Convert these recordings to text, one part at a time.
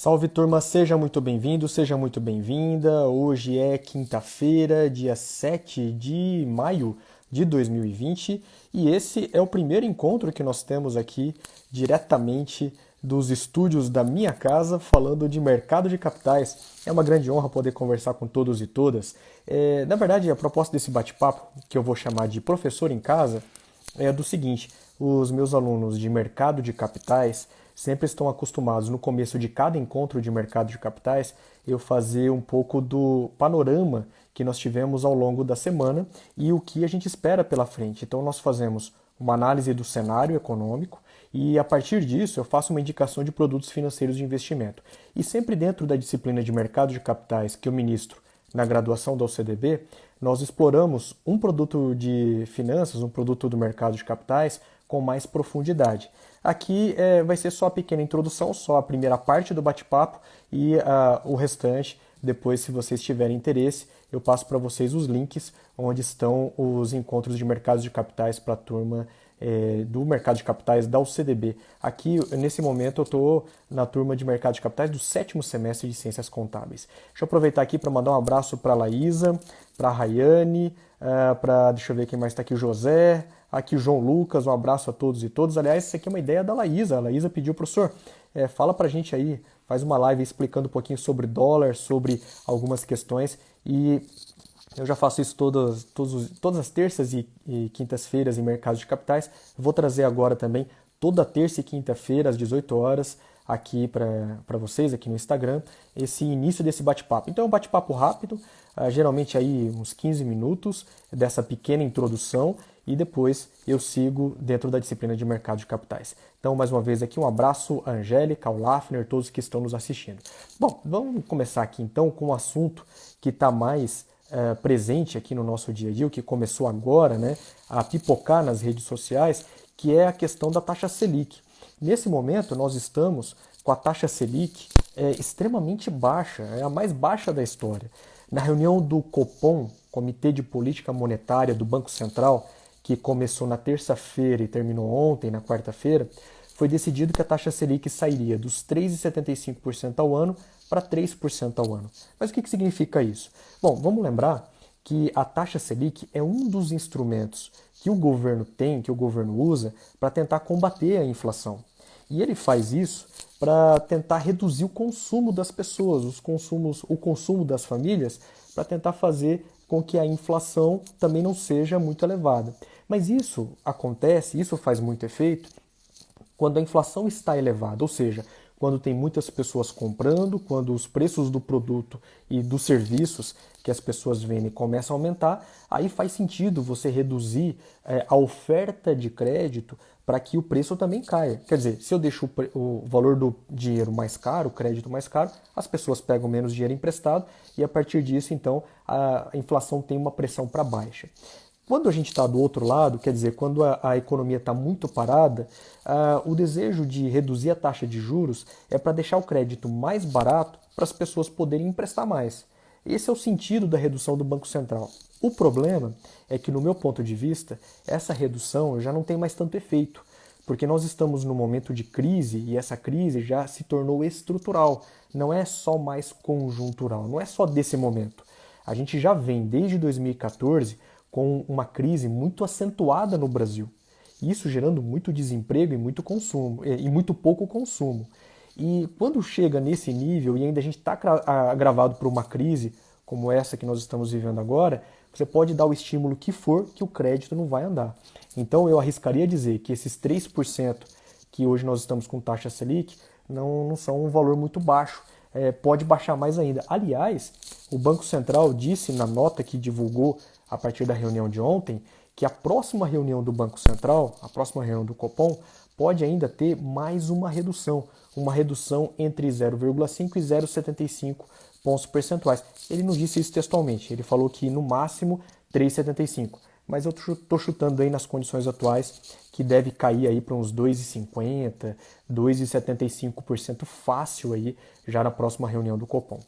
Salve turma, seja muito bem-vindo, seja muito bem-vinda. Hoje é quinta-feira, dia 7 de maio de 2020 e esse é o primeiro encontro que nós temos aqui diretamente dos estúdios da minha casa falando de mercado de capitais. É uma grande honra poder conversar com todos e todas. Na verdade, a proposta desse bate-papo, que eu vou chamar de professor em casa, é do seguinte: os meus alunos de mercado de capitais sempre estão acostumados, no começo de cada encontro de mercado de capitais, eu fazer um pouco do panorama que nós tivemos ao longo da semana e o que a gente espera pela frente. Então, nós fazemos uma análise do cenário econômico e, a partir disso, eu faço uma indicação de produtos financeiros de investimento. E sempre dentro da disciplina de mercado de capitais que eu ministro na graduação da UCDB, nós exploramos um produto de finanças, um produto do mercado de capitais com mais profundidade. Aqui vai ser só a pequena introdução, só a primeira parte do bate-papo e o restante, depois, se vocês tiverem interesse, eu passo para vocês os links onde estão os encontros de mercados de capitais para a turma do mercado de capitais da UCDB. Aqui, nesse momento, eu estou na turma de mercado de capitais do 7º semestre de Ciências Contábeis. Deixa eu aproveitar aqui para mandar um abraço para a Laísa, para a Rayane, deixa eu ver quem mais está aqui, o José, aqui o João Lucas, um abraço a todos e todas. Aliás, isso aqui é uma ideia da Laísa. A Laísa pediu, professor, fala pra gente aí, faz uma live explicando um pouquinho sobre dólar, sobre algumas questões, e eu já faço isso todas as terças e quintas-feiras em mercados de capitais. Vou trazer agora também toda terça e quinta-feira às 18 horas aqui para vocês, aqui no Instagram, esse início desse bate-papo. Então é um bate-papo rápido, geralmente aí uns 15 minutos dessa pequena introdução e depois eu sigo dentro da disciplina de mercado de capitais. Então, mais uma vez aqui, um abraço a Angélica, ao Lafner, todos que estão nos assistindo. Bom, vamos começar aqui então com um assunto que está mais presente aqui no nosso dia a dia, o que começou agora, né, a pipocar nas redes sociais, que é a questão da taxa Selic. Nesse momento, nós estamos com a taxa Selic extremamente baixa, é a mais baixa da história. Na reunião do Copom, Comitê de Política Monetária do Banco Central, que começou na terça-feira e terminou ontem, na quarta-feira, foi decidido que a taxa Selic sairia dos 3,75% ao ano para 3% ao ano. Mas o que significa isso? Bom, vamos lembrar que a taxa Selic é um dos instrumentos que o governo tem, que o governo usa, para tentar combater a inflação. E ele faz isso para tentar reduzir o consumo das pessoas, o consumo das famílias, para tentar fazer com que a inflação também não seja muito elevada. Mas isso acontece, isso faz muito efeito quando a inflação está elevada, ou seja, quando tem muitas pessoas comprando, quando os preços do produto e dos serviços que as pessoas vendem começam a aumentar, aí faz sentido você reduzir a oferta de crédito para que o preço também caia. Quer dizer, se eu deixo o valor do dinheiro mais caro, o crédito mais caro, as pessoas pegam menos dinheiro emprestado e a partir disso, então, a inflação tem uma pressão para baixa. Quando a gente está do outro lado, quer dizer, quando a economia está muito parada, o desejo de reduzir a taxa de juros é para deixar o crédito mais barato para as pessoas poderem emprestar mais. Esse é o sentido da redução do Banco Central. O problema é que, no meu ponto de vista, essa redução já não tem mais tanto efeito, porque nós estamos num momento de crise e essa crise já se tornou estrutural, não é só mais conjuntural, não é só desse momento. A gente já vem desde 2014 com uma crise muito acentuada no Brasil. Isso gerando muito desemprego e muito consumo, e muito pouco consumo. E quando chega nesse nível e ainda a gente está agravado por uma crise como essa que nós estamos vivendo agora, você pode dar o estímulo que for que o crédito não vai andar. Então eu arriscaria dizer que esses 3% que hoje nós estamos com taxa Selic não são um valor muito baixo. Pode baixar mais ainda. Aliás, o Banco Central disse na nota que divulgou a partir da reunião de ontem, que a próxima reunião do Banco Central, a próxima reunião do Copom, pode ainda ter mais uma redução entre 0,5 e 0,75 pontos percentuais. Ele não disse isso textualmente, ele falou que no máximo 3,75, mas eu estou chutando aí nas condições atuais que deve cair aí para uns 2,50, 2,75% fácil aí já na próxima reunião do Copom.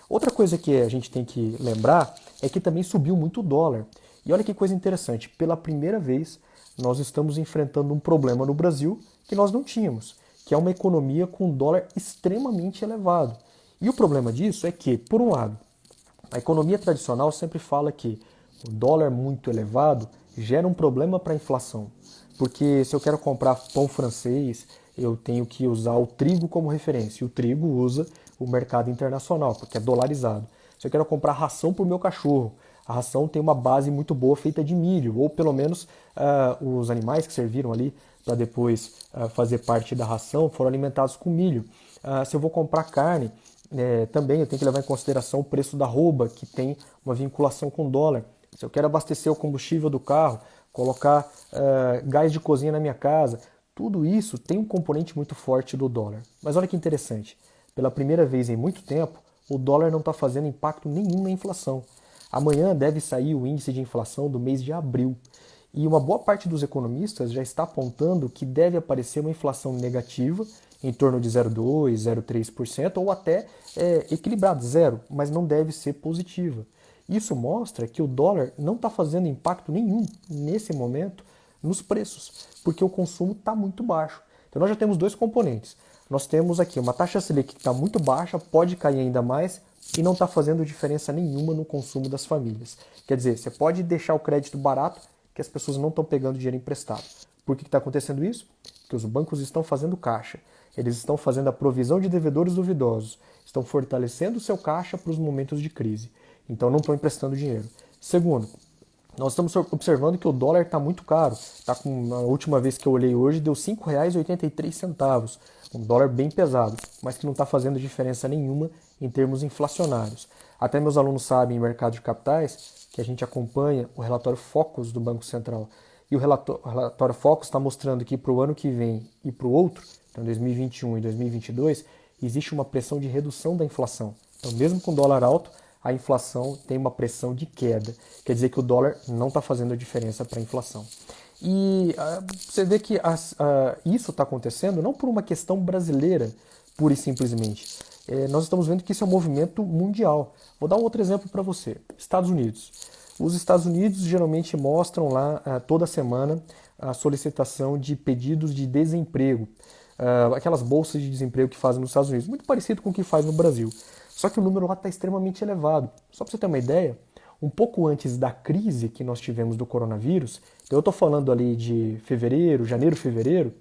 Outra coisa que a gente tem que lembrar é que também subiu muito o dólar. E olha que coisa interessante, pela primeira vez nós estamos enfrentando um problema no Brasil que nós não tínhamos, que é uma economia com dólar extremamente elevado. E o problema disso é que, por um lado, a economia tradicional sempre fala que o dólar muito elevado gera um problema para a inflação. Porque se eu quero comprar pão francês, eu tenho que usar o trigo como referência. E o trigo usa o mercado internacional, porque é dolarizado. Se eu quero comprar ração para o meu cachorro, a ração tem uma base muito boa feita de milho, ou pelo menos os animais que serviram ali para depois fazer parte da ração foram alimentados com milho. Se eu vou comprar carne, também eu tenho que levar em consideração o preço da arroba, que tem uma vinculação com o dólar. Se eu quero abastecer o combustível do carro, colocar gás de cozinha na minha casa, tudo isso tem um componente muito forte do dólar. Mas olha que interessante, pela primeira vez em muito tempo, o dólar não está fazendo impacto nenhum na inflação. Amanhã deve sair o índice de inflação do mês de abril. E uma boa parte dos economistas já está apontando que deve aparecer uma inflação negativa, em torno de 0,2%, 0,3%, ou até equilibrado, zero, mas não deve ser positiva. Isso mostra que o dólar não está fazendo impacto nenhum nesse momento nos preços, porque o consumo está muito baixo. Então nós já temos dois componentes. Nós temos aqui uma taxa Selic que está muito baixa, pode cair ainda mais e não está fazendo diferença nenhuma no consumo das famílias. Quer dizer, você pode deixar o crédito barato que as pessoas não estão pegando dinheiro emprestado. Por que está acontecendo isso? Porque os bancos estão fazendo caixa. Eles estão fazendo a provisão de devedores duvidosos, estão fortalecendo o seu caixa para os momentos de crise. Então não estão emprestando dinheiro. Segundo, nós estamos observando que o dólar está muito caro. Tá a última vez que eu olhei hoje deu R$ 5,83. Um dólar bem pesado, mas que não está fazendo diferença nenhuma em termos inflacionários. Até meus alunos sabem em mercado de capitais que a gente acompanha o relatório Focus do Banco Central. E o relatório Focus está mostrando que para o ano que vem e para o outro, então 2021 e 2022, existe uma pressão de redução da inflação. Então mesmo com dólar alto, a inflação tem uma pressão de queda. Quer dizer que o dólar não está fazendo a diferença para a inflação. E você vê que isso está acontecendo não por uma questão brasileira, pura e simplesmente. Nós estamos vendo que isso é um movimento mundial. Vou dar um outro exemplo para você. Estados Unidos. Os Estados Unidos geralmente mostram lá toda semana a solicitação de pedidos de desemprego. Aquelas bolsas de desemprego que fazem nos Estados Unidos. Muito parecido com o que faz no Brasil. Só que o número lá está extremamente elevado. Só para você ter uma ideia, um pouco antes da crise que nós tivemos do coronavírus, então eu estou falando ali de fevereiro, janeiro, fevereiro,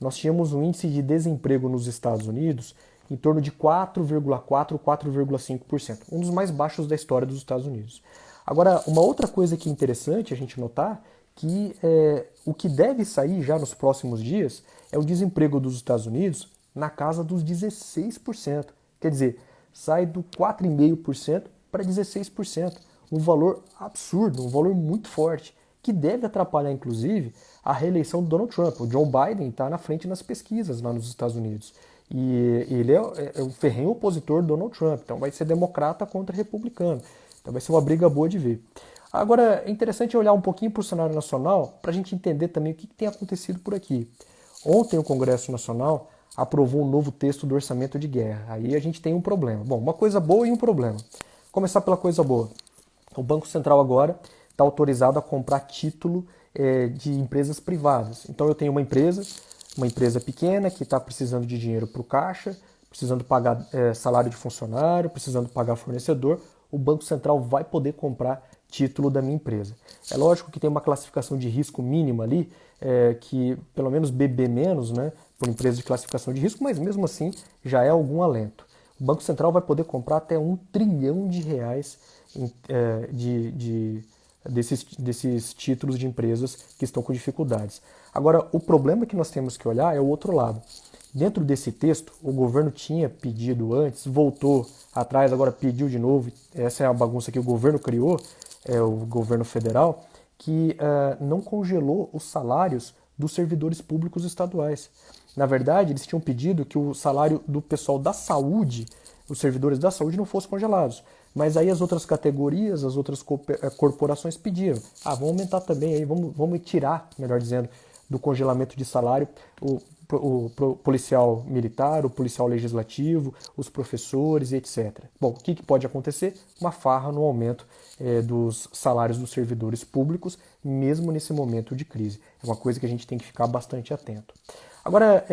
nós tínhamos um índice de desemprego nos Estados Unidos em torno de 4,4%, 4,5%, um dos mais baixos da história dos Estados Unidos. Agora, uma outra coisa que é interessante a gente notar, que o que deve sair já nos próximos dias é o desemprego dos Estados Unidos na casa dos 16%. Quer dizer, sai do 4,5% para 16%. Um valor absurdo, um valor muito forte, que deve atrapalhar, inclusive, a reeleição do Donald Trump. O Joe Biden está na frente nas pesquisas lá nos Estados Unidos. E ele é um ferrenho opositor do Donald Trump. Então vai ser democrata contra republicano. Então vai ser uma briga boa de ver. Agora, é interessante olhar um pouquinho para o cenário nacional para a gente entender também o que tem acontecido por aqui. Ontem o Congresso Nacional aprovou um novo texto do orçamento de guerra. Aí a gente tem um problema. Bom, uma coisa boa e um problema. Vou começar pela coisa boa. O Banco Central agora está autorizado a comprar título de empresas privadas. Então eu tenho uma empresa pequena que está precisando de dinheiro para o caixa, precisando pagar salário de funcionário, precisando pagar fornecedor. O Banco Central vai poder comprar título da minha empresa. É lógico que tem uma classificação de risco mínima ali, que pelo menos BB-, né, por empresa de classificação de risco, mas mesmo assim já é algum alento. O Banco Central vai poder comprar até R$ 1 trilhão desses títulos de empresas que estão com dificuldades. Agora, o problema que nós temos que olhar é o outro lado. Dentro desse texto, o governo tinha pedido antes, voltou atrás, agora pediu de novo, essa é a bagunça que o governo criou, o governo federal, que não congelou os salários dos servidores públicos estaduais. Na verdade, eles tinham pedido que o salário do pessoal da saúde, os servidores da saúde, não fossem congelados. Mas aí as outras categorias, as outras corporações pediram. Vamos aumentar também, aí, vamos tirar, melhor dizendo, do congelamento de salário o policial militar, o policial legislativo, os professores, etc. Bom, o que pode acontecer? Uma farra no aumento dos salários dos servidores públicos, mesmo nesse momento de crise. É uma coisa que a gente tem que ficar bastante atento. Agora,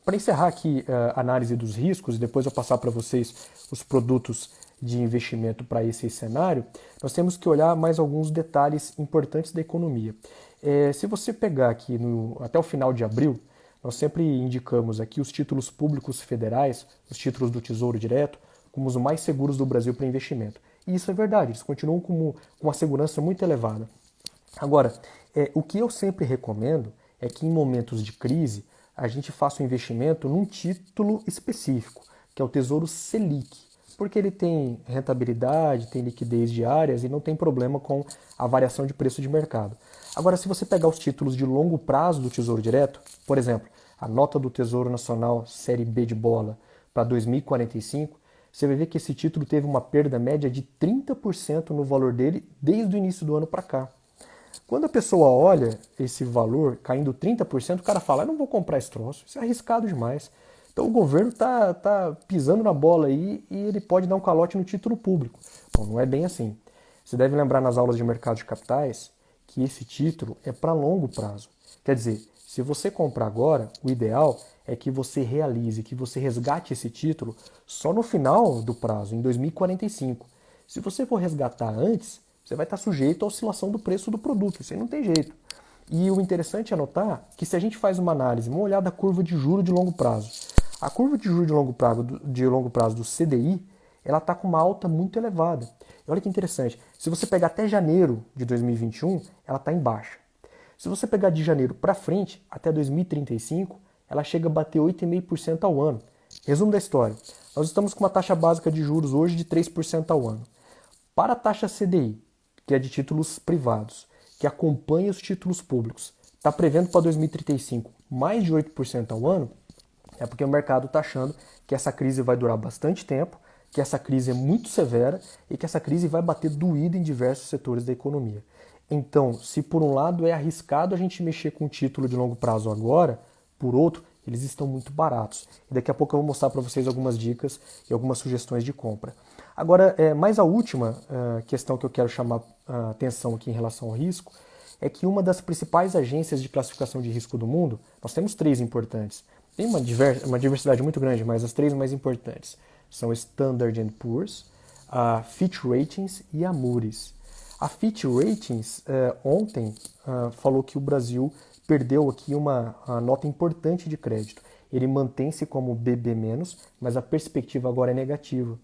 para encerrar aqui a análise dos riscos e depois eu passar para vocês os produtos de investimento para esse cenário, nós temos que olhar mais alguns detalhes importantes da economia. Se você pegar aqui até o final de abril, nós sempre indicamos aqui os títulos públicos federais, os títulos do Tesouro Direto, como os mais seguros do Brasil para investimento. E isso é verdade, eles continuam com uma segurança muito elevada. Agora, o que eu sempre recomendo é que em momentos de crise a gente faça um investimento num título específico, que é o Tesouro Selic, porque ele tem rentabilidade, tem liquidez diárias e não tem problema com a variação de preço de mercado. Agora, se você pegar os títulos de longo prazo do Tesouro Direto, por exemplo, a nota do Tesouro Nacional Série B de bola para 2045, você vai ver que esse título teve uma perda média de 30% no valor dele desde o início do ano para cá. Quando a pessoa olha esse valor caindo 30%, o cara fala, eu não vou comprar esse troço, isso é arriscado demais. Então o governo tá pisando na bola aí e ele pode dar um calote no título público. Bom, não é bem assim. Você deve lembrar nas aulas de mercado de capitais que esse título é para longo prazo. Quer dizer, se você comprar agora, o ideal é que você realize, que você resgate esse título só no final do prazo, em 2045. Se você for resgatar antes, você vai estar sujeito à oscilação do preço do produto, isso aí não tem jeito. E o interessante é notar que se a gente faz uma análise, uma olhada da curva de juros de longo prazo, a curva de juros de longo prazo do CDI, ela está com uma alta muito elevada. E olha que interessante, se você pegar até janeiro de 2021, ela está em baixa. Se você pegar de janeiro para frente, até 2035, ela chega a bater 8,5% ao ano. Resumo da história, nós estamos com uma taxa básica de juros hoje de 3% ao ano. Para a taxa CDI, que é de títulos privados, que acompanha os títulos públicos, está prevendo para 2035 mais de 8% ao ano, é porque o mercado está achando que essa crise vai durar bastante tempo, que essa crise é muito severa e que essa crise vai bater doída em diversos setores da economia. Então, se por um lado é arriscado a gente mexer com título de longo prazo agora, por outro, eles estão muito baratos. E daqui a pouco eu vou mostrar para vocês algumas dicas e algumas sugestões de compra. Agora, mais a última questão que eu quero chamar a atenção aqui em relação ao risco é que uma das principais agências de classificação de risco do mundo, nós temos três importantes. Tem uma diversidade muito grande, mas as três mais importantes são Standard & Poor's, a Fitch Ratings e a Moody's. A Fitch Ratings ontem falou que o Brasil perdeu aqui uma nota importante de crédito. Ele mantém-se como BB-, mas a perspectiva agora é negativa.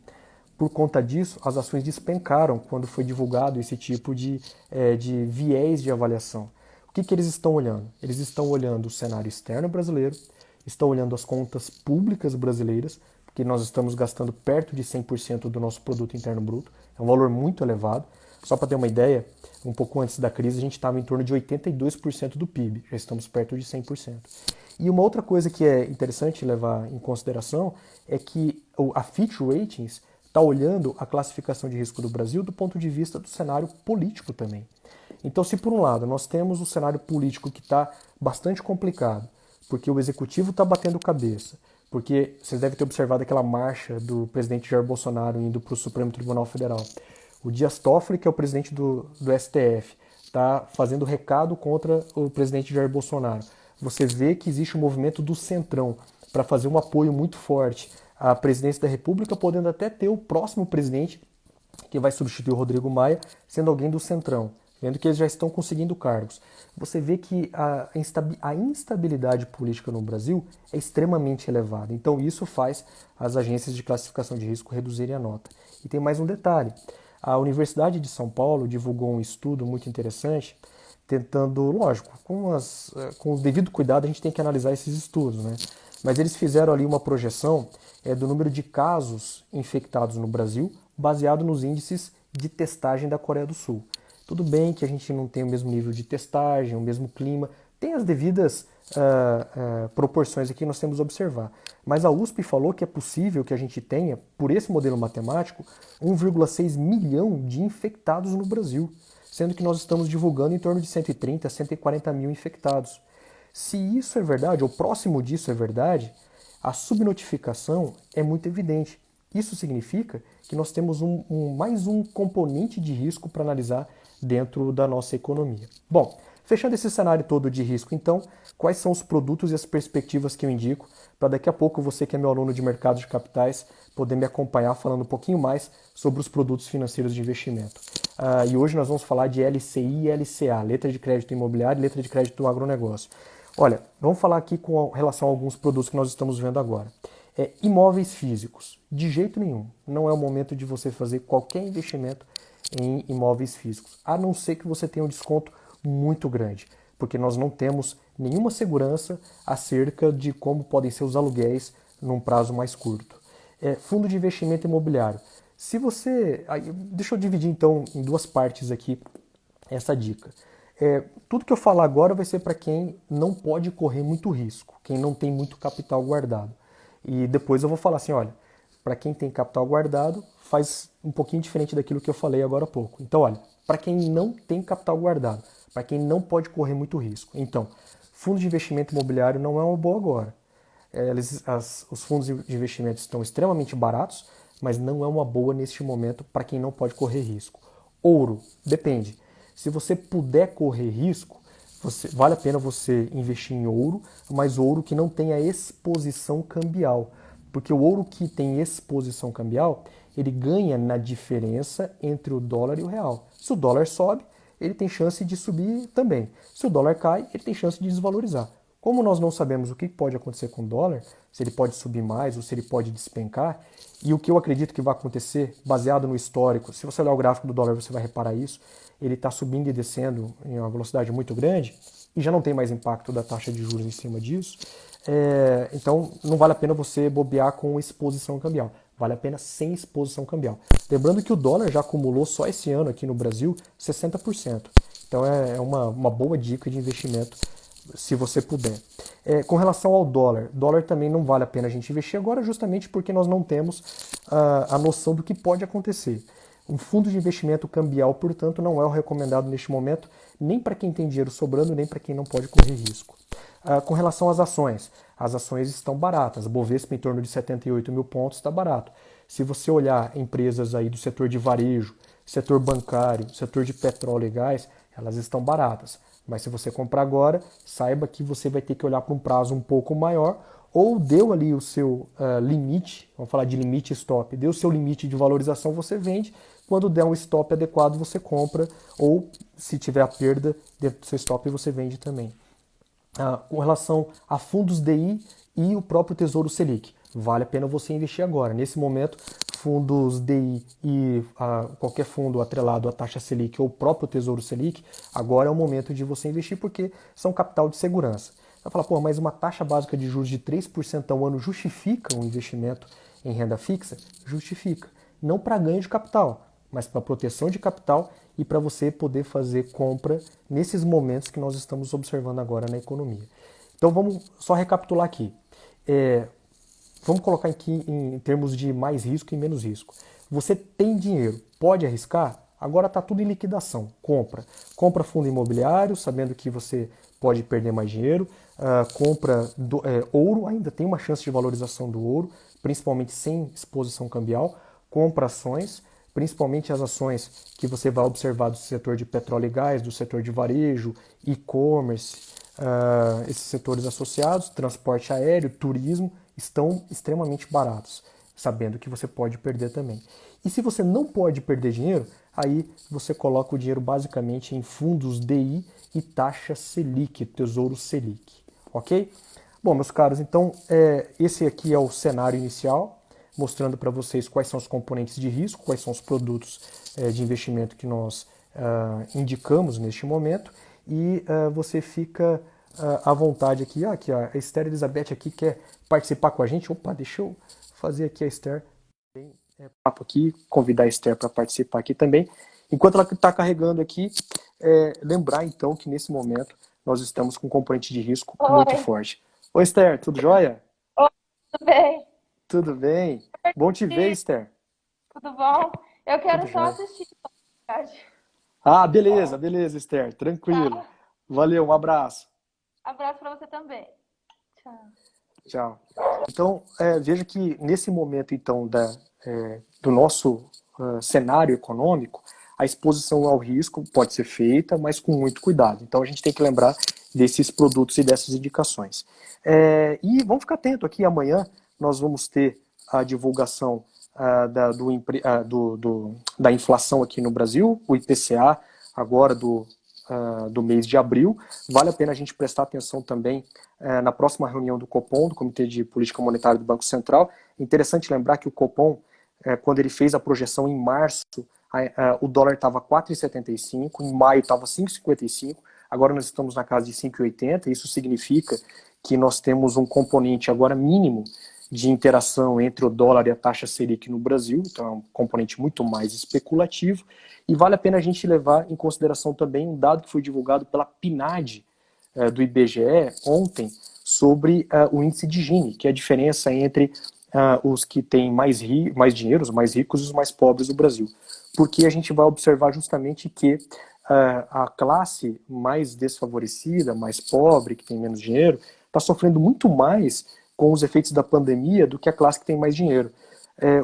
Por conta disso, as ações despencaram quando foi divulgado esse tipo de viés de avaliação. O que eles estão olhando? Eles estão olhando o cenário externo brasileiro, estão olhando as contas públicas brasileiras, porque nós estamos gastando perto de 100% do nosso produto interno bruto, é um valor muito elevado. Só para ter uma ideia, um pouco antes da crise a gente estava em torno de 82% do PIB, já estamos perto de 100%. E uma outra coisa que é interessante levar em consideração é que a Fitch Ratings está olhando a classificação de risco do Brasil do ponto de vista do cenário político também. Então, se por um lado nós temos o cenário político que está bastante complicado, porque o executivo está batendo cabeça, porque vocês devem ter observado aquela marcha do presidente Jair Bolsonaro indo para o Supremo Tribunal Federal. O Dias Toffoli, que é o presidente do STF, está fazendo recado contra o presidente Jair Bolsonaro. Você vê que existe um movimento do Centrão para fazer um apoio muito forte à presidência da República, podendo até ter o próximo presidente que vai substituir o Rodrigo Maia, sendo alguém do Centrão, vendo que eles já estão conseguindo cargos. Você vê que a instabilidade política no Brasil é extremamente elevada. Então isso faz as agências de classificação de risco reduzirem a nota. E tem mais um detalhe. A Universidade de São Paulo divulgou um estudo muito interessante, tentando, lógico, com o devido cuidado a gente tem que analisar esses estudos, né? Mas eles fizeram ali uma projeção do número de casos infectados no Brasil, baseado nos índices de testagem da Coreia do Sul. Tudo bem que a gente não tem o mesmo nível de testagem, o mesmo clima, tem as devidas proporções aqui que nós temos que observar. Mas a USP falou que é possível que a gente tenha, por esse modelo matemático, 1,6 milhão de infectados no Brasil, sendo que nós estamos divulgando em torno de 130 a 140 mil infectados. Se isso é verdade, ou próximo disso é verdade, a subnotificação é muito evidente. Isso significa que nós temos mais um componente de risco para analisar dentro da nossa economia. Bom, fechando esse cenário todo de risco, então, quais são os produtos e as perspectivas que eu indico para daqui a pouco você que é meu aluno de mercado de capitais poder me acompanhar falando um pouquinho mais sobre os produtos financeiros de investimento. E hoje nós vamos falar de LCI e LCA, letra de crédito imobiliário e letra de crédito do agronegócio. Olha, vamos falar aqui com relação a alguns produtos que nós estamos vendo agora. Imóveis físicos, de jeito nenhum. Não é o momento de você fazer qualquer investimento em imóveis físicos, a não ser que você tenha um desconto muito grande, porque nós não temos nenhuma segurança acerca de como podem ser os aluguéis num prazo mais curto. Fundo de investimento imobiliário. Se você. Deixa eu dividir então em duas partes aqui essa dica. Tudo que eu falar agora vai ser para quem não pode correr muito risco, quem não tem muito capital guardado. E depois eu vou falar assim, olha, para quem tem capital guardado, faz um pouquinho diferente daquilo que eu falei agora há pouco. Então, olha, para quem não tem capital guardado, para quem não pode correr muito risco. Então, fundo de investimento imobiliário não é uma boa agora. Os fundos de investimento estão extremamente baratos, mas não é uma boa neste momento para quem não pode correr risco. Ouro, depende. Se você puder correr risco, vale a pena você investir em ouro, mas ouro que não tenha exposição cambial. Porque o ouro que tem exposição cambial, ele ganha na diferença entre o dólar e o real. Se o dólar sobe, ele tem chance de subir também. Se o dólar cai, ele tem chance de desvalorizar. Como nós não sabemos o que pode acontecer com o dólar, se ele pode subir mais ou se ele pode despencar, e o que eu acredito que vai acontecer, baseado no histórico, se você olhar o gráfico do dólar, você vai reparar isso, ele está subindo e descendo em uma velocidade muito grande, e já não tem mais impacto da taxa de juros em cima disso, então não vale a pena você bobear com exposição cambial, vale a pena sem exposição cambial. Lembrando que o dólar já acumulou só esse ano aqui no Brasil 60%, então é uma boa dica de investimento se você puder. Com relação ao dólar também não vale a pena a gente investir agora justamente porque nós não temos a noção do que pode acontecer. Um fundo de investimento cambial, portanto, não é o recomendado neste momento, nem para quem tem dinheiro sobrando, nem para quem não pode correr risco. Com relação às ações estão baratas. Bovespa em torno de 78 mil pontos está barato. Se você olhar empresas aí do setor de varejo, setor bancário, setor de petróleo e gás, elas estão baratas. Mas se você comprar agora, saiba que você vai ter que olhar para um prazo um pouco maior, ou deu ali o seu limite, vamos falar de limite stop, deu o seu limite de valorização, você vende. Quando der um stop adequado, você compra, ou se tiver a perda dentro do seu stop, você vende também. Com relação a fundos DI e o próprio Tesouro Selic, vale a pena você investir agora. Nesse momento, fundos DI e qualquer fundo atrelado à taxa Selic ou o próprio Tesouro Selic, agora é o momento de você investir porque são capital de segurança. Vai falar, pô, mas uma taxa básica de juros de 3% ao ano justifica um investimento em renda fixa? Justifica. Não para ganho de capital, mas para proteção de capital e para você poder fazer compra nesses momentos que nós estamos observando agora na economia. Então vamos só recapitular aqui. Vamos colocar aqui em termos de mais risco e menos risco. Você tem dinheiro, pode arriscar? Agora está tudo em liquidação. Compra fundo imobiliário, sabendo que você pode perder mais dinheiro. Compra ouro, ainda tem uma chance de valorização do ouro, principalmente sem exposição cambial. Compra ações, principalmente as ações que você vai observar do setor de petróleo e gás, do setor de varejo, e-commerce, esses setores associados, transporte aéreo, turismo, estão extremamente baratos, sabendo que você pode perder também. E se você não pode perder dinheiro, aí você coloca o dinheiro basicamente em fundos DI e taxa Selic, Tesouro Selic, ok? Bom, meus caros, então esse aqui é o cenário inicial, mostrando para vocês quais são os componentes de risco, quais são os produtos de investimento que nós indicamos neste momento, e você fica à vontade aqui. Aqui ó, a Esther Elizabeth aqui quer participar com a gente. Opa, deixa eu fazer aqui a Esther. Papo aqui, convidar a Esther para participar aqui também. Enquanto ela está carregando aqui, lembrar então que nesse momento nós estamos com um componente de risco muito forte. Oi, Esther, tudo jóia? Oi, tudo bem? Tudo bem? Bom te ver, Esther. Tudo bom? Eu Tudo quero só jóia. assistir, na verdade. Beleza, Esther, tranquilo. Tá? Valeu, um abraço. Abraço pra você também. Tchau. Tchau. Então, veja que nesse momento então do nosso cenário econômico, a exposição ao risco pode ser feita, mas com muito cuidado. Então a gente tem que lembrar desses produtos e dessas indicações. E vamos ficar atento aqui, amanhã nós vamos ter a divulgação da inflação aqui no Brasil, o IPCA agora do mês de abril. Vale a pena a gente prestar atenção também na próxima reunião do Copom, do Comitê de Política Monetária do Banco Central. É interessante lembrar que o Copom, quando ele fez a projeção em março, o dólar estava 4,75, em maio estava 5,55, agora nós estamos na casa de 5,80, isso significa que nós temos um componente agora mínimo de interação entre o dólar e a taxa Selic no Brasil, então é um componente muito mais especulativo, e vale a pena a gente levar em consideração também um dado que foi divulgado pela PNAD do IBGE ontem sobre o índice de Gini, que é a diferença entre os que têm mais dinheiro, os mais ricos e os mais pobres do Brasil. Porque a gente vai observar justamente que a classe mais desfavorecida, mais pobre, que tem menos dinheiro, está sofrendo muito mais com os efeitos da pandemia do que a classe que tem mais dinheiro.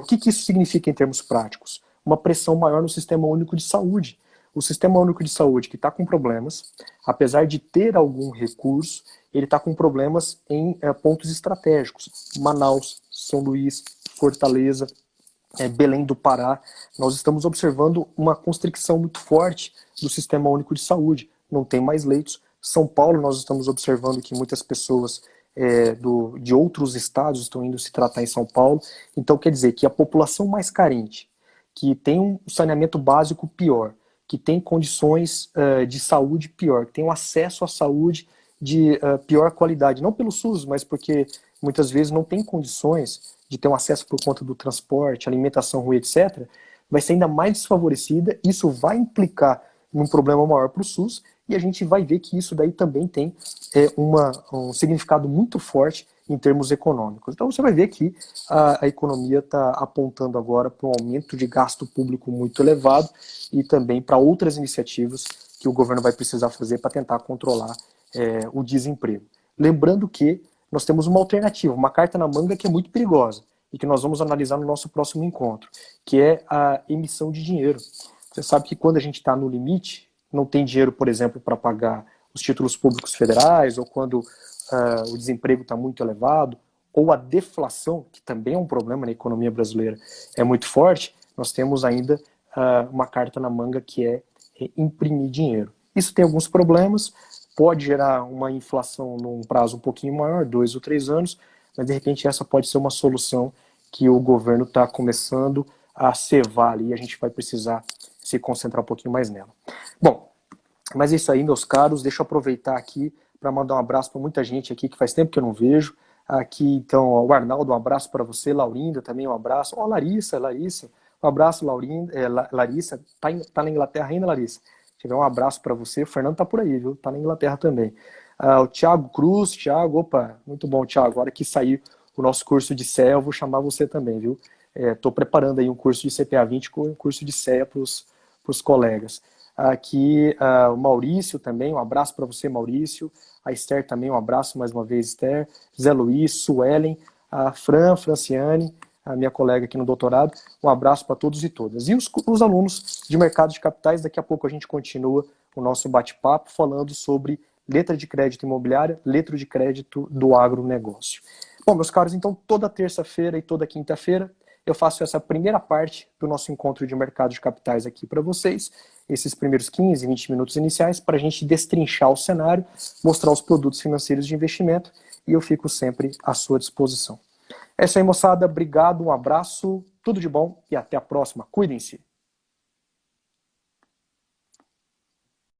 O que isso significa em termos práticos? Uma pressão maior no Sistema Único de Saúde. O Sistema Único de Saúde que está com problemas, apesar de ter algum recurso, ele está com problemas em pontos estratégicos. Manaus, São Luís, Fortaleza, Belém do Pará. Nós estamos observando uma constricção muito forte do Sistema Único de Saúde. Não tem mais leitos. São Paulo, nós estamos observando que muitas pessoas de outros estados estão indo se tratar em São Paulo. Então quer dizer que a população mais carente, que tem um saneamento básico pior, que tem condições de saúde pior, que tem um acesso à saúde de pior qualidade, não pelo SUS, mas porque muitas vezes não tem condições de ter um acesso por conta do transporte, alimentação ruim, etc., vai ser ainda mais desfavorecida. Isso vai implicar num problema maior para o SUS, e a gente vai ver que isso daí também tem um significado muito forte em termos econômicos. Então você vai ver que a economia está apontando agora para um aumento de gasto público muito elevado e também para outras iniciativas que o governo vai precisar fazer para tentar controlar o desemprego. Lembrando que nós temos uma alternativa, uma carta na manga que é muito perigosa e que nós vamos analisar no nosso próximo encontro, que é a emissão de dinheiro. Você sabe que quando a gente está no limite, não tem dinheiro, por exemplo, para pagar os títulos públicos federais, ou quando o desemprego está muito elevado, ou a deflação, que também é um problema na economia brasileira, é muito forte, nós temos ainda uma carta na manga que é imprimir dinheiro. Isso tem alguns problemas, pode gerar uma inflação num prazo um pouquinho maior, 2 ou 3 anos, mas de repente essa pode ser uma solução que o governo está começando a cevar ali, e a gente vai precisar se concentrar um pouquinho mais nela. Bom, mas é isso aí, meus caros. Deixa eu aproveitar aqui para mandar um abraço para muita gente aqui que faz tempo que eu não vejo. Aqui, então, o Arnaldo, um abraço para você. Laurinda também, um abraço. Larissa, um abraço, Laurinda, Larissa, tá na Inglaterra ainda, Larissa? Tiver um abraço para você. O Fernando tá por aí, viu? Tá na Inglaterra também. O Thiago Cruz, opa, muito bom, Thiago. Agora que sair o nosso curso de CEA, eu vou chamar você também, viu? Estou preparando aí um curso de CPA 20 com um curso de CEA para os colegas. Aqui o Maurício também, um abraço para você, Maurício. A Esther também, um abraço mais uma vez, Esther. Zé Luiz, Suelen, a Franciane, a minha colega aqui no doutorado. Um abraço para todos e todas. E os alunos de mercado de capitais, daqui a pouco a gente continua o nosso bate-papo falando sobre letra de crédito imobiliária, letra de crédito do agronegócio. Bom, meus caros, então toda terça-feira e toda quinta-feira eu faço essa primeira parte do nosso encontro de mercado de capitais aqui para vocês, esses primeiros 15, 20 minutos iniciais, para a gente destrinchar o cenário, mostrar os produtos financeiros de investimento, e eu fico sempre à sua disposição. É isso aí, moçada. Obrigado, um abraço, tudo de bom e até a próxima. Cuidem-se.